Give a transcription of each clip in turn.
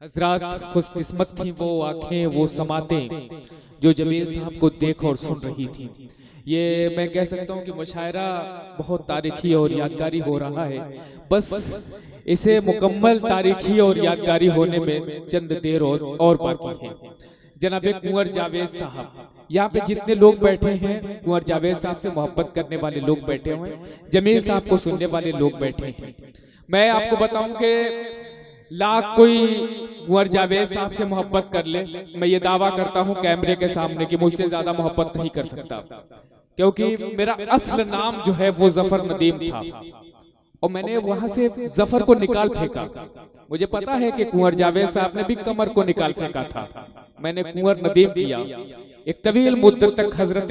हजरात खुशकिस्मत थी वो आंखें वो समातें जो जमील साहब को देख और सुन रही थी। ये मैं कह सकता हूँ कि मुशायरा बहुत तारीखी और यादगारी हो रहा है। बस इसे मुकम्मल तारीखी और यादगारी होने में चंद देर और बाकी है। जनाब कुंवर जावेद साहब, यहाँ पे जितने लोग बैठे हैं कुंवर जावेद साहब से मोहब्बत करने वाले लोग बैठे हुए हैं, जमील साहब को सुनने वाले लोग बैठे हैं। मैं आपको बताऊं कि लाख कोई कुंवर जावेद साहब से मोहब्बत कर ले, मैं ये दावा करता हूँ कैमरे के सामने कि मुझसे ज्यादा मोहब्बत नहीं कर सकता, क्योंकि मेरा असल नाम जो है वो जफर नदीम था और मैंने वहां से जफर को निकाल फेंका। मुझे पता है कि कुंवर जावेद साहब ने भी कमर को निकाल फेंका था, मैंने कुंवर नदीम किया। एक तवील मुद्दत तक हजरत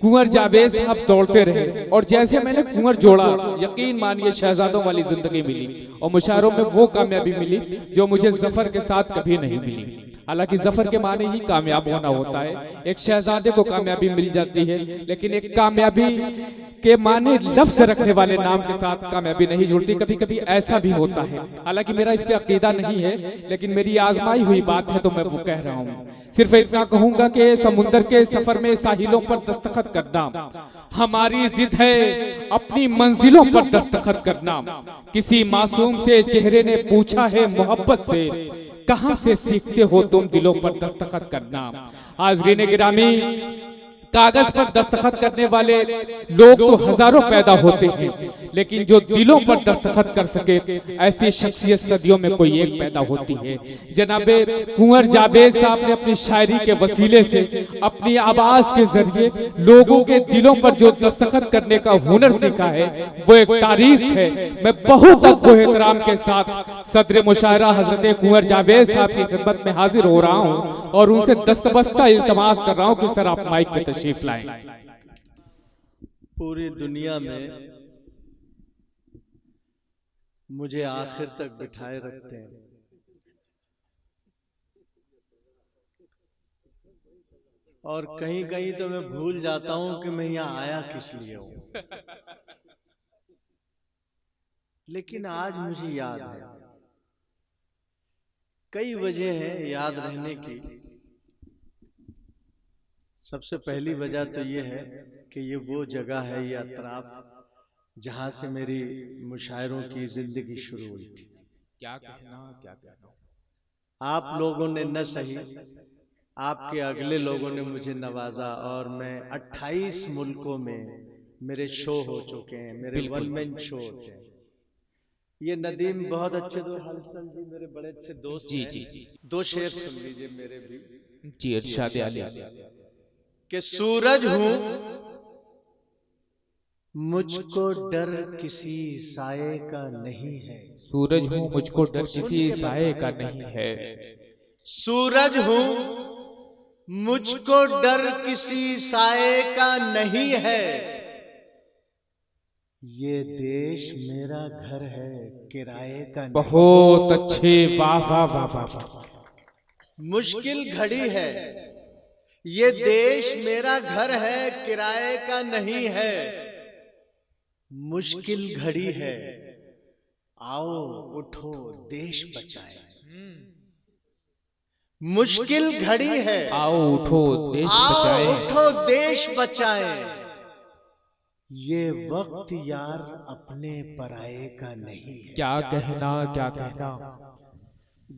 कुंवर जावेद साहब दौड़ते रहे और जैसे मैंने कुंवर जोड़ा, यकीन मानिए शहजादों वाली जिंदगी मिली और मुशायरों में वो कामयाबी मिली जो मुझे जफर के साथ कभी नहीं मिली। हालांकि जफर के माने ही कामयाब होना होता है, एक शहजादे को कामयाबी मिल जाती है, लेकिन एक कामयाबी के माने लफ्ज रखने वाले नाम के साथ कामयाबी नहीं जुड़ती। कभी कभी ऐसा भी होता है, हालांकि मेरा इस पे अकीदा नहीं है, लेकिन मेरी आजमाई हुई बात है तो मैं वो कह रहा हूँ। सिर्फ इतना कहूंगा कि समुंदर के सफर में साहिलों पर दस्तखत करना हमारी जिद है, अपनी मंजिलों पर दस्तखत करना। किसी मासूम से चेहरे ने पूछा है मोहब्बत से, कहां से सीखते हो तुम दिलों पर दस्तखत करना। हाज़रीन गिरामी, कागज पर दस्तखत करने वाले लोग तो हजारों पैदा होते हैं, लेकिन जो दिलों पर दस्तखत कर सके ऐसी शख्सियत सदियों में कोई एक पैदा होती है। जनाबे कुंवर जावेद साहब ने अपनी शायरी के वसीले से, अपनी आवाज के जरिए लोगों के दिलों पर जो दस्तखत करने का हुनर सीखा है वो एक तारीख है। मैं बहुत अदब एहतराम के साथ सदर मुशायरा हजरत कुंवर जावेद साहब की खिदमत में हाजिर हो रहा हूँ और उनसे दस्तबस्ता इल्तमास कर रहा हूँ कि सर आप माइक पे तशरीफ लाएं। पूरी दुनिया में मुझे आखिर तक बिठाए रखते हैं, और कहीं कहीं तो मैं भूल जाता हूं कि मैं यहां आया किस लिए हूं। लेकिन आज मुझे याद है, कई वजह है याद रहने की। सबसे पहली वजह तो ये है कि ये वो जगह है, ये अतराफ जहां से मेरी मुशायरों की जिंदगी शुरू हुई थी। क्या कहना, क्या कहना। आप लोगों ने न सही, आपके अगले लोगों ने मुझे नवाजा और मैं 28 मुल्कों में मेरे शो हो चुके हैं, मेरे वन मैन शो होते हैं। ये नदीम बहुत अच्छे दोस्त, हलचल जी मेरे बड़े अच्छे दोस्त जी हैं। जी जी दो शेर सुन लीजिए मेरे भी। जी, इरशाद आली। कि सूरज हूं मुझको डर किसी साये का नहीं है। सूरज हूँ मुझको डर किसी साये का नहीं है। सूरज हूं मुझको डर किसी साये का नहीं है। ये देश मेरा घर है, किराए का नहीं। बहुत अच्छे, वाह वाह वाह वाह वाह। मुश्किल घड़ी है, ये देश मेरा घर है, किराए का नहीं है। मुश्किल घड़ी है, आओ उठो देश बचाए। मुश्किल घड़ी है, आओ उठो देश बचाए। आओ उठो देश बचाए। ये वक्त यार अपने पराये का नहीं है। क्या कहना, क्या कहना।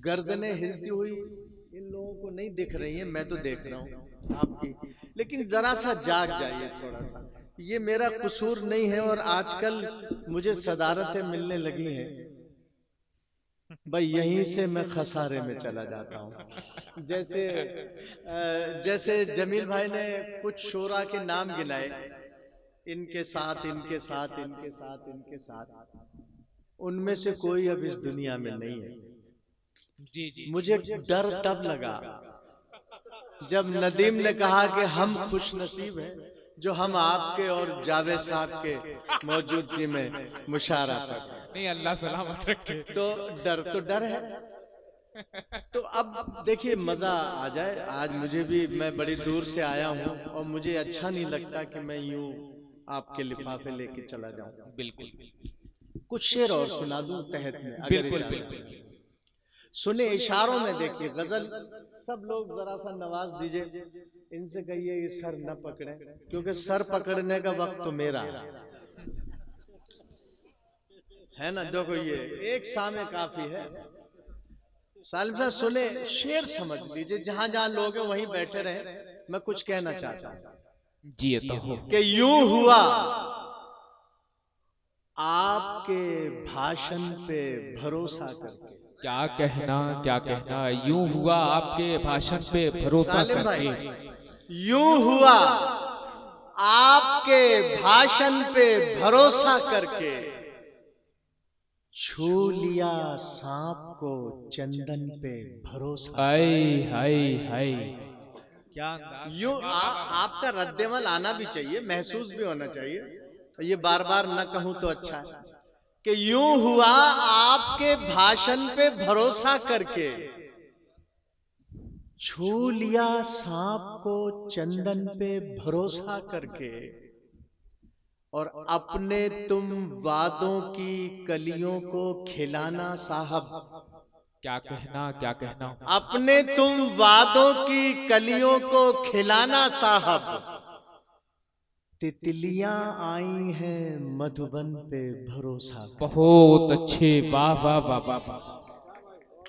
गर्दनें हिलती हुई इन लोगों को नहीं दिख रही है, मैं तो देख रहा हूं आपकी, लेकिन जरा सा जाग जाइए थोड़ा सा। ये मेरा कसूर नहीं है, और आजकल मुझे सदारतें मिलने लगी हैं भाई, यहीं से मैं खसारे में चला जाता हूँ। जैसे जमील भाई ने कुछ शोरा के नाम गिनाए, इनके साथ इनके साथ इनके साथ इनके साथ, उनमें से कोई अब इस दुनिया में नहीं है। जी जी। मुझे डर तब लगा जब नदीम ने कहा कि हम खुश नसीब हैं जो हम आपके और जावेद साहब के मौजूदगी में मुशायरा कर रहे हैं। नहीं, अल्लाह सलामत रखे। तो डर है। तो अब देखिए मजा आ जाए। आज मुझे भी, मैं बड़ी दूर से आया हूँ और मुझे अच्छा नहीं लगता कि मैं यूं आपके लिफाफे लेके चला जाऊं। बिल्कुल कुछ शेर और सुना दूं तहत में, बिल्कुल बिल्कुल। सुने इशारों में देखिए गजल। सब लोग जरा सा नवाज दीजिए, इनसे कहिए ये सर न पकड़े, क्योंकि सर पकड़ने का वक्त तो मेरा है ना। देखो ये एक सामे काफी है। सालिम साहब सुने, शेर समझ लीजिए, जहां जहां लोग हैं वहीं बैठे रहे। मैं कुछ कहना चाहता हूं जी ये तो हो कि यूं हुआ आपके भाषण पे भरोसा करके। क्या कहना, यूं हुआ आपके भाषण पे भरोसा सालिम करके। भाई यूं हुआ आपके भाषण पे भरोसा करके, छू लिया सांप को चंदन पे भरोसा। हाय हाय हाय, क्या अंदाज। यूं आपका रद्देमल आना भी चाहिए, महसूस भी होना चाहिए। ये बार बार न कहूं तो अच्छा है कि यूं हुआ आपके भाषण पे भरोसा करके, छू लिया सांप को चंदन पे भरोसा करके, और अपने तुम वादों की कलियों को खिलाना साहब। क्या कहना, अपने तुम वादों की कलियों को खिलाना साहब। तितलियां आई हैं मधुबन पे भरोसा। बहुत अच्छे, वाह वाह वाह वाह वाह।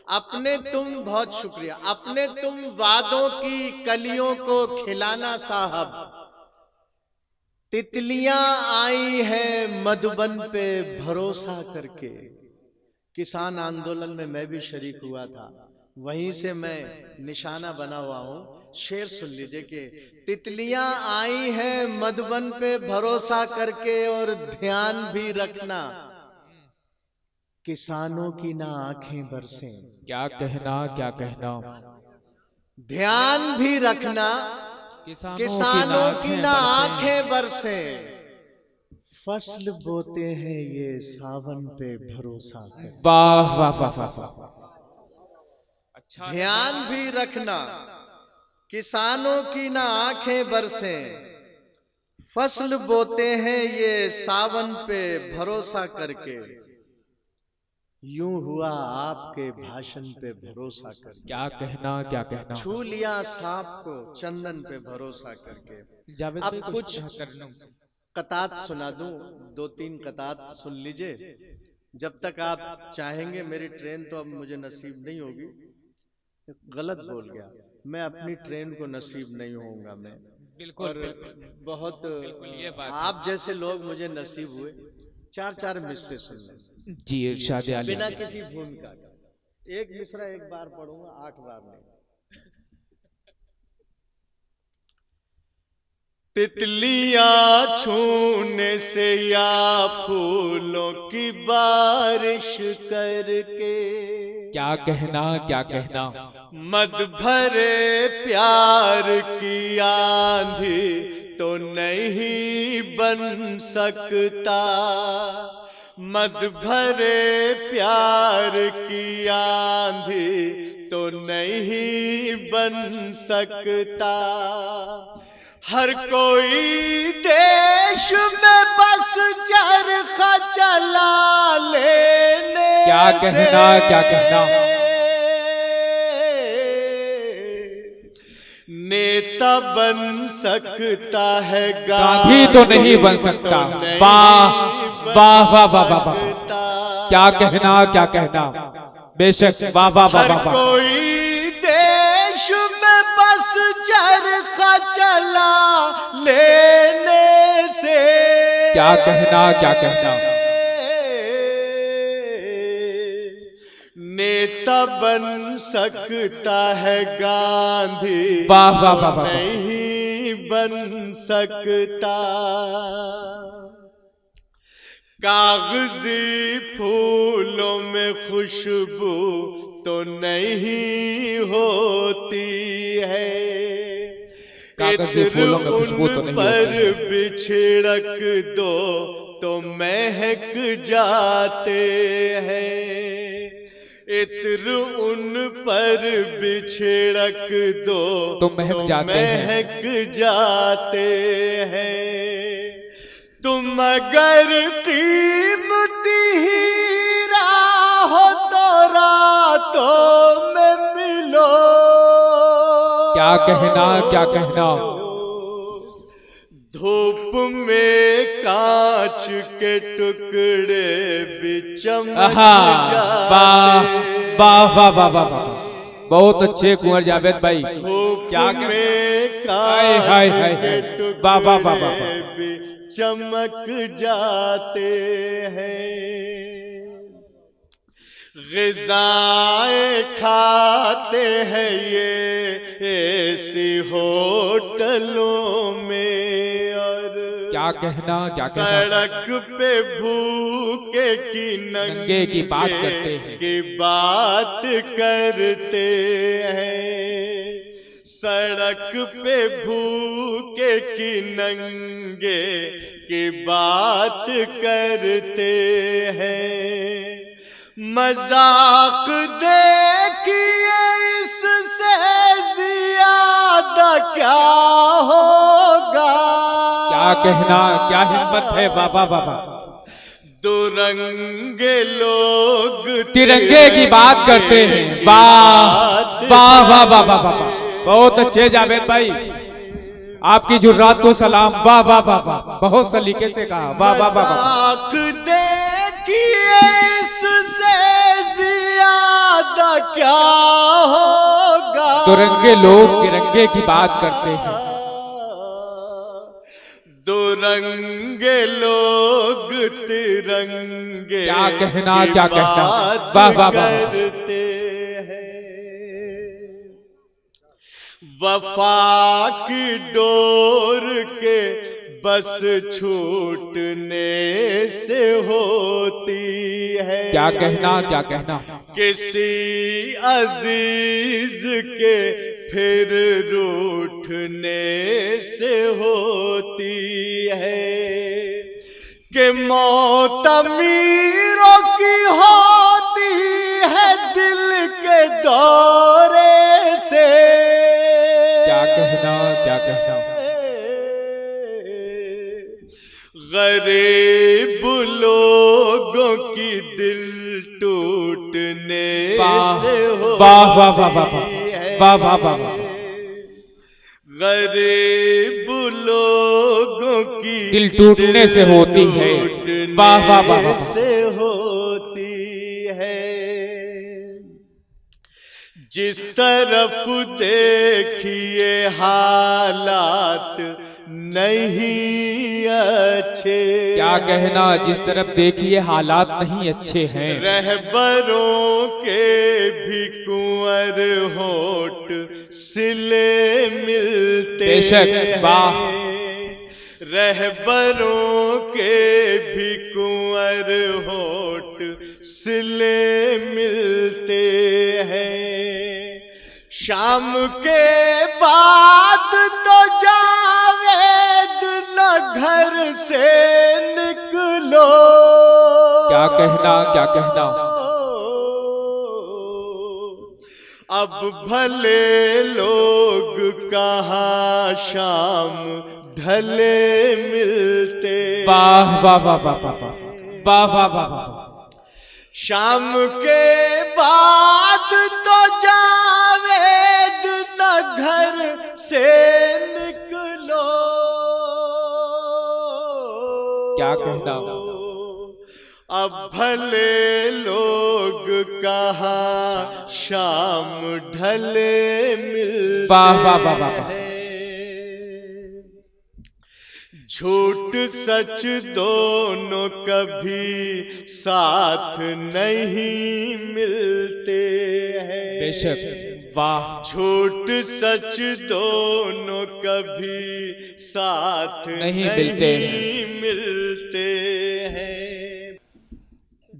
अपने तुम, बहुत शुक्रिया, अपने तुम वादों की कलियों को खिलाना साहब। तितलियां आई हैं मधुबन पे भरोसा करके। किसान आंदोलन में मैं भी शरीक हुआ था, वहीं से मैं निशाना बना हुआ हूं। शेर सुन लीजिए कि तितलियां आई हैं मधुबन पे भरोसा करके, और ध्यान भी रखना किसानों की ना आंखें बरसें। क्या कहना, ध्यान भी रखना किसानों की ना आंखें बरसे। फसल बोते हैं ये सावन पे भरोसा कर। वाह वाह वाह वाह वाह। अच्छा, ध्यान भी रखना किसानों की ना आंखें बरसे। फसल बोते हैं ये सावन पे भरोसा करके, यूं हुआ आपके भाषण पे भरोसा करके। क्या कहना, छू लिया सांप को चंदन पे भरोसा करके। जावेद अब भाई कुछ तरन्नुम से। कतात सुना दूं, 2-3 कतात सुन लीजिए। जब तक आप चाहेंगे, मेरी ट्रेन तो अब मुझे नसीब नहीं होगी। गलत बोल गया, मैं अपनी ट्रेन को नसीब नहीं होऊंगा मैं। बिल्कुल, और बहुत ये बात आप जैसे लोग मुझे नसीब हुए। 4-4 मिसरे सुन लें जी इरशाद आली। बिना किसी भूमिका का। एक मिसरा एक बार पढ़ूंगा, 8 बार नहीं। तितलियां छूने से या फूलों की बारिश करके, क्या कहना, मद भरे प्यार की आंधी तो नहीं बन सकता। मद भरे प्यार की आंधी तो नहीं बन सकता। हर कोई देश में बस चरखा चला लेने क्या कहना, नेता बन सकता है, गांधी तो नहीं बन सकता। वाह वाह वाह वाह वाह वाह। क्या कहना, बेशक, वाह वाह वाह वाह। कोई देश में बस चरखा चला लेने से, क्या कहना, नेता बन सकता है, गांधी वाह वाह वाह वाह। नहीं बन सकता। कागजी फूलों में खुशबू तो नहीं होती है, कागजी फूलों में खुशबू तो नहीं पर होती है। बिछड़क दो तो महक जाते हैं। इत्र उन पर बिछड़क दो तो महक जाते हैं। तुम अगर कीमती हीरा हो तो रातों कहना क्या कहना। धूप में कांच के टुकड़े भी चमक जाते। वाह वाह वाह वाह वाह, बहुत अच्छे कुंवर जावेद भाई। क्या में कांच के टुकड़े भी चमक जाते हैं। ग़िज़ाएं खाते हैं ये ऐसी होटलों में, और क्या कहना क्या कहना। सड़क पे भूखे की नंगे की बात करते हैं, की बात करते हैं। सड़क पे भूखे की नंगे की बात करते हैं। मजाक देखिए इससे ज्यादा क्या होगा। क्या कहना क्या हिम्मत है। बाबा बाबा, दुरंगे लोग तिरंगे की बात करते हैं। वाह वाह वाह वाह वाह वाह, बहुत अच्छे जावेद भाई, आपकी जुर्रात को सलाम। वाह वाह वाह वाह, बहुत सलीके से कहा। वाह वाह वाह वाह। देखिए इससे ज्यादा क्या होगा। दुरंगे लोग तिरंगे की बात करते हैं। दुरंगे लोग तिरंगे क्या कहना क्या कहना। वाह वाह वाह। करते हैं। वफा की डोर के बस छूटने से होती है। क्या कहना क्या कहना। किसी अजीज के फिर रूठने से होती है। कि मौत अमीरों की होती है दिल के दौरे से। क्या कहना क्या कहना। गरीब लोगों की दिल टूटने से होती है। वाह वाह वाह वाह वाह वाह वाह। गरीब लोगों की दिल टूटने से होती है। वाह वाह वाह से होती है। जिस तरफ देखिए हालात नहीं अच्छे। क्या कहना। जिस तरफ देखिए हालात नहीं अच्छे हैं। रहबरों के भी कुंवर होठ सिले मिलते। बेशक। वाह। रहबरों के भी कुंवर होठ सिले मिलते हैं। शाम के बाद तो जावेद न घर से निकलो। क्या कहना क्या कहना। अब भले लोग कहाँ शाम ढले मिलते। वाह वाह वाह वाह वाह वाह वाह वाह वाह। शाम के बाद तो जावेद न घर से निकलो। क्या कहना। अब भले लोग कहाँ शाम ढले मिलते। वाह वाह वाह वाह। झूठ सच दोनों कभी साथ नहीं मिलते हैं। बेशक। वाह। झूठ सच दोनों कभी साथ नहीं मिलते हैं।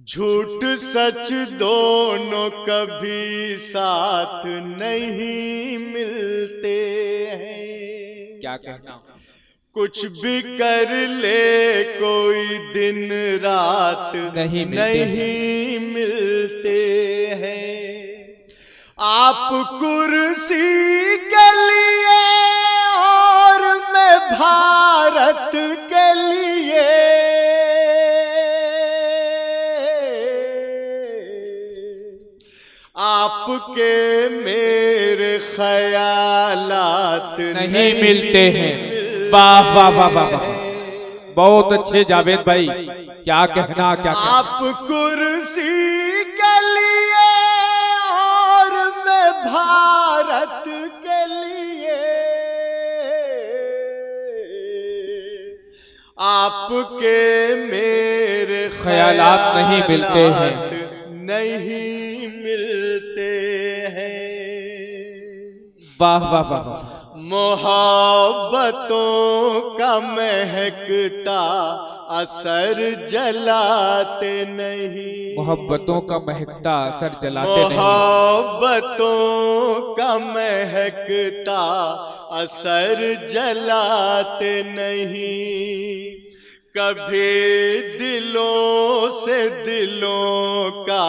झूठ सच दोनों कभी साथ नहीं मिलते हैं। क्या कहना। कुछ भी कर ले कोई दिन रात नहीं मिलते हैं। आप कुर्सी के लिए और मैं भारत के लिए। आपके मेरे ख्यालात नहीं मिलते हैं। वाह वाह वाह वाह वाह, बहुत अच्छे जावेद भाई, क्या कहना क्या कहना। आप कुर्सी के लिए और मैं भारत के लिए, आपके मेरे ख्यालात नहीं मिलते हैं। नहीं मिलते हैं। वाह वाह वाह वाह, मोहब्बतों का महकता असर जलाते नहीं, मोहब्बतों का महकता असर जलाते नहीं, मोहब्बतों का महकता असर जलाते नहीं। कभी दिलों से दिलों का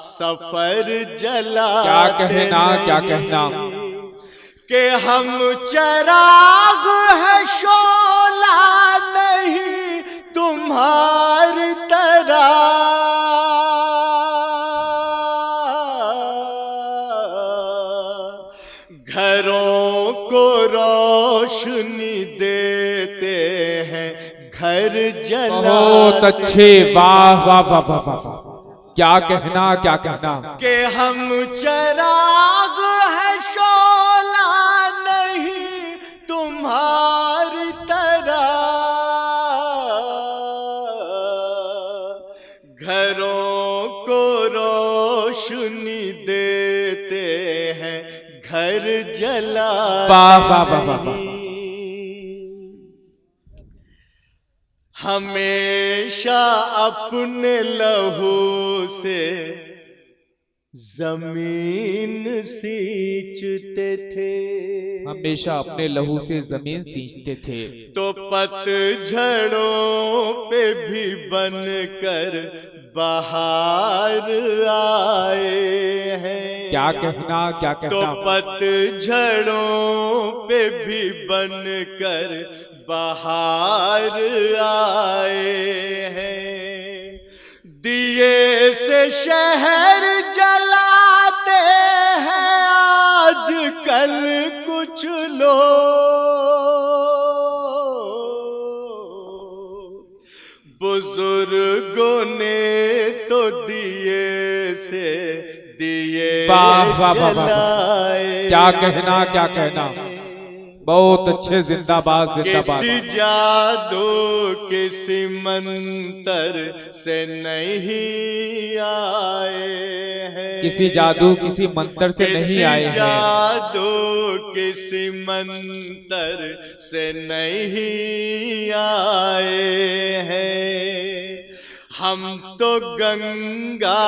सफर जलाते क्या कहना क्या कहना। कि हम चराग है शोला नहीं तुम्हारी तरह, घरों को रोशनी देते हैं घर जलाते। बहुत अच्छे, वाह वाह वाह वाह वाह वाह, क्या कहना क्या कहना। कि हम चराग है शोला नहीं तुम्हारी तरह, घरों को रोशनी देते हैं घर जलाते। वाह वाह वाह वाह वाह, हमेशा अपने लहू से जमीन सींचते थे, हमेशा अपने लहू से जमीन सींचते थे। तो पतझड़ों पे भी बनकर बाहर आए हैं। क्या कहना क्या तो कहना। पतझड़ों पे भी बनकर बाहर आए हैं। दिए से शहर जलाते हैं आज कल कुछ लोग, बुजुर्गों ने तो दिए से दिए वाह वाह वाह वाह, जलाए। क्या कहना क्या कहना। बहुत अच्छे, जिंदाबाद जिंदाबाद। किसी जादू किसी मंतर से नहीं आए हैं, किसी जादू किसी मंत्र से नहीं आए हैं। जादू किसी मंतर से नहीं आए हैं। हम तो गंगा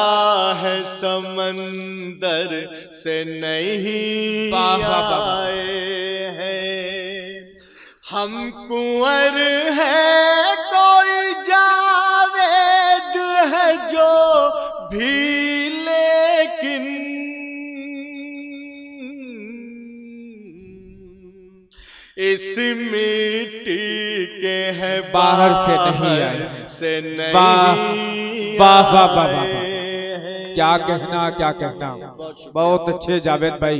है समंदर से नहीं वाह वाह वाह। आए हैं। हम कुंवर है कोई जावेद है जो भी, लेकिन इस मिट्टी के हैं बाहर से नहीं आए। से नहीं वाह वाह वाह वाह वाह, आए। क्या कहना क्या कहना। बहुत अच्छे जावेद भाई।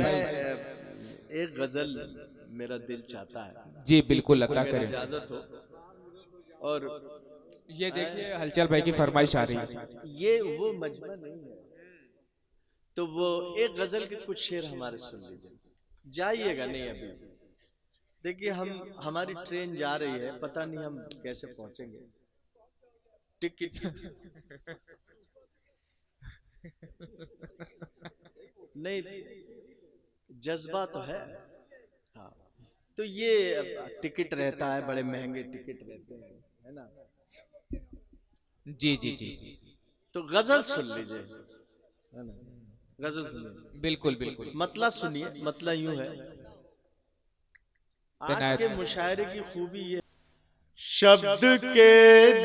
एक गजल मेरा दिल चाहता है, जी बिल्कुल, अता अगर करें। इजाजत हो। और ये देखिए हलचल भाई की फरमाइश आ रही है। ये वो मजमा नहीं है, तो वो एक गजल के कुछ शेर हमारे सुन लीजिए। जाइएगा नहीं अभी, देखिए हमारी ट्रेन जा रही है, पता नहीं हम कैसे पहुंचेंगे। टिकट नहीं, जज्बा तो है। हाँ, तो ये टिकट रहता है, बड़े महंगे टिकट रहते हैं, है ना। जी जी जी, तो गजल सुन लीजिए, है ना, गजल सुनिए। बिल्कुल बिल्कुल। मतला सुनिए, मतला यूं है। आज के मुशायरे की खूबी ये, शब्द के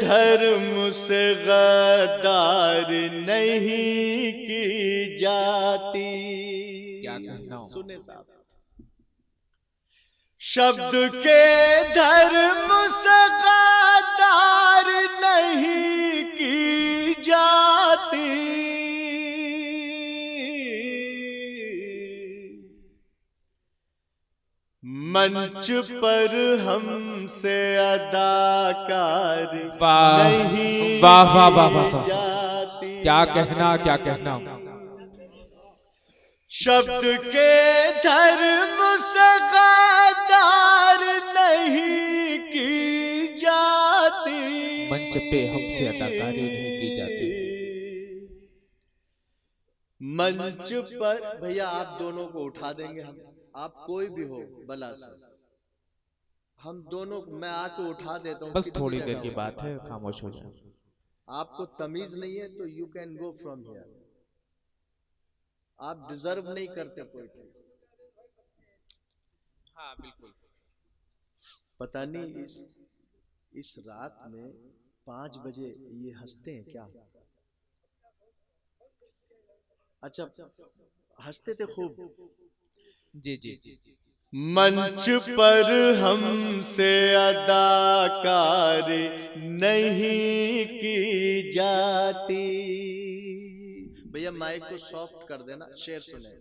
धर्म से गद्दार नहीं की जाती। क्या कहना हो। सुने साहब, शब्द के धर्म से गद्दार नहीं की जाती। मंच पर हमसे अदाकार वाह नहीं वाह वाह वाह वाह वाह। जाती। क्या कहना क्या कहना। शब्द के धर्म से गद्दार नहीं की जाती। मंच पे हमसे अदाकारी नहीं की जाती। मंच पर भैया आप दोनों को उठा देंगे हम, आप कोई भी हो भला से, हम दोनों मैं आके उठा देता हूँ। बस थोड़ी देर की बात है, खामोश हो जाओ। आपको तमीज नहीं है तो you can go from here. आप डिजर्व नहीं करते कोई। हाँ बिल्कुल। पता नहीं इस रात में 5 बजे ये हंसते हैं क्या? अच्छा हंसते थे खूब। जी जी। मंच पर हमसे अदाकार नहीं की जाती। भैया माइक को सॉफ्ट कर देना, शेर सुने।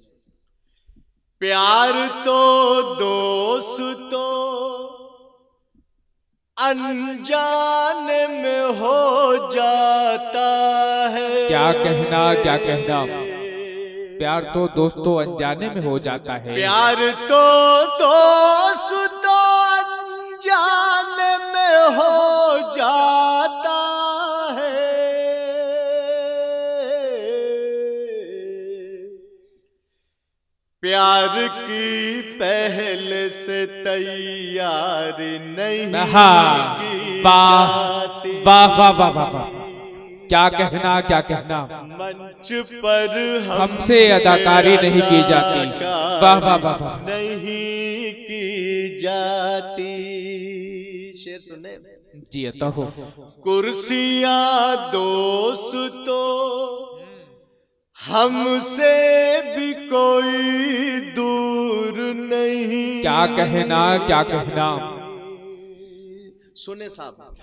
प्यार तो दोस्तों अनजाने में हो जाता है। क्या कहना क्या कहना। प्यार तो दोस्तों अनजाने में हो जाता है। प्यार तो दोस्तों अनजाने में हो जाता है। प्यार की पहले से तैयारी नहीं की जाती। वाह वाह वाह वाह वाह। क्या कहना क्या कहना। मंच पर हमसे अदाकारी नहीं की जाती। वाह वाह वाह वाह। नहीं की जाती। शेर सुने जी अता हो। कुर्सियां दोस्तों हमसे भी कोई दूर नहीं। क्या कहना क्या कहना। सुने साहब,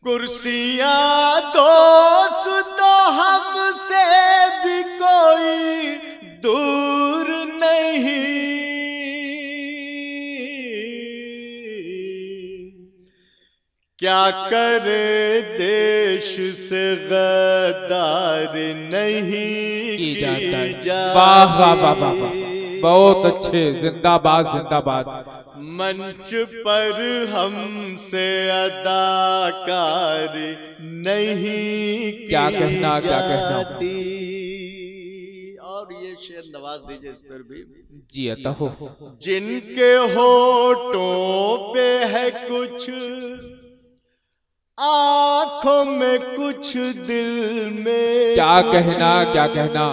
कुर्सियां दोस्तों हमसे भी कोई दूर नहीं। क्या करे देश से गद्दार नहीं की जाता। वाह वाह वाह वाह वाह। बहुत अच्छे, जिंदाबाद जिंदाबाद। मंच पर हमसे अदाकार नहीं क्या कहना क्या कहना। और ये शेर नवाज दीजिए इस पर भी। जी अता हो। जिनके होठों पे है कुछ, आंखों में कुछ, दिल में क्या कहना क्या कहना।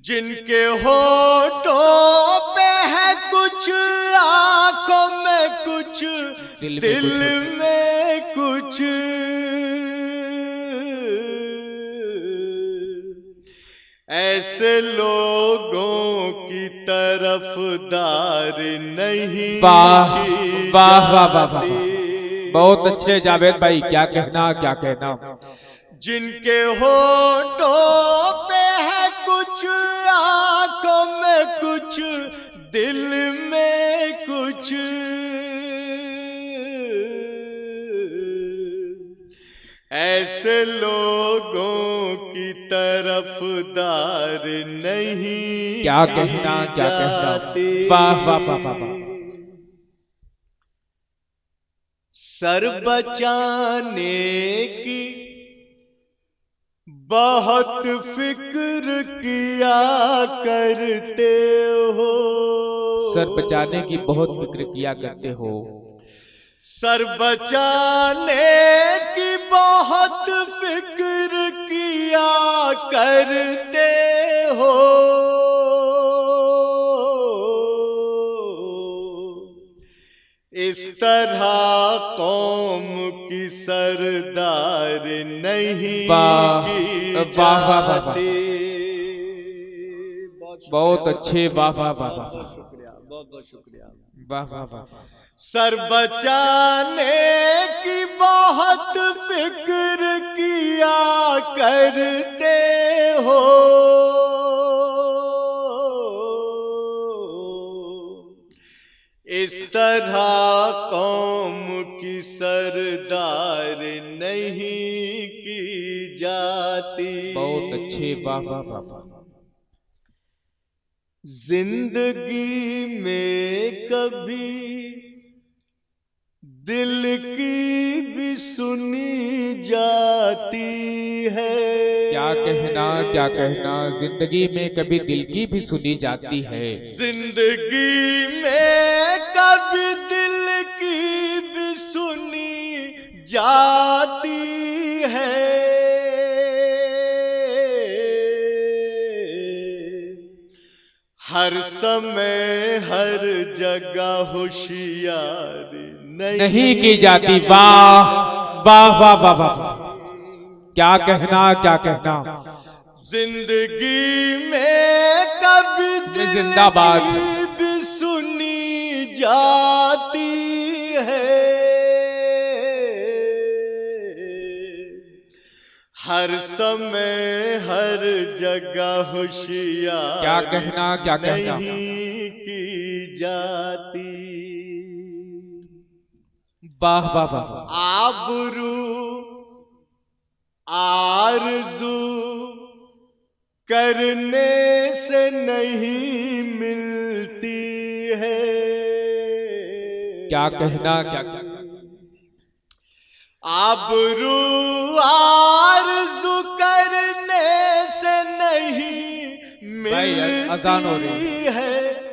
जिनके होठों पे है कुछ, आंखों में कुछ, दिल में कुछ, ऐसे लोगों की तरफदार नहीं। वाह वाह वाह वाह वाह। बहुत अच्छे जावेद भाई। क्या कहना क्या कहना। जिनके होठों पे है कुछ, आंखों में कुछ, दिल में कुछ, ऐसे लोगों की तरफदार नहीं। क्या कहना क्या कहना। वाह वाह वाह वाह। सर बचाने की बहुत फिक्र किया करते हो। सर बचाने की बहुत फिक्र किया करते हो। सर बचाने की बहुत फिक्र किया करते हो। इस तरह कौम की सरदार नहीं वाह की वाह वाह वाह। जाती। बहुत अच्छे। वाह वाह वाह वाह। शुक्रिया, बहुत बहुत शुक्रिया। वाह वाह वाह। सर बचाने की बहुत फिक्र किया करते हो। तरह कौम की सरदार नहीं की जाती। बहुत अच्छे, वाह वाह वाह वाह। जिंदगी में कभी दिल की भी सुनी जाती है। क्या कहना क्या कहना, जिंदगी में कभी दिल की भी सुनी जाती है। जिंदगी में कभी दिल की भी सुनी जाती है। हर समय हर जगह होशियारी नहीं की जाती। वाह वाह वाह वाह वाह, क्या कहना क्या कहना। जिंदगी में कभी दिल जिंदाबाद की भी सुनी जाती है। हर समय हर जगह होशियार क्या कहना क्या कहना। नहीं की जाती। वाह वाह वाह। आबरू आरज़ू करने से नहीं मिलती है। क्या कहना क्या कहना। आबरू आरज़ू करने से नहीं भाई, अजान हो रही मिलती है।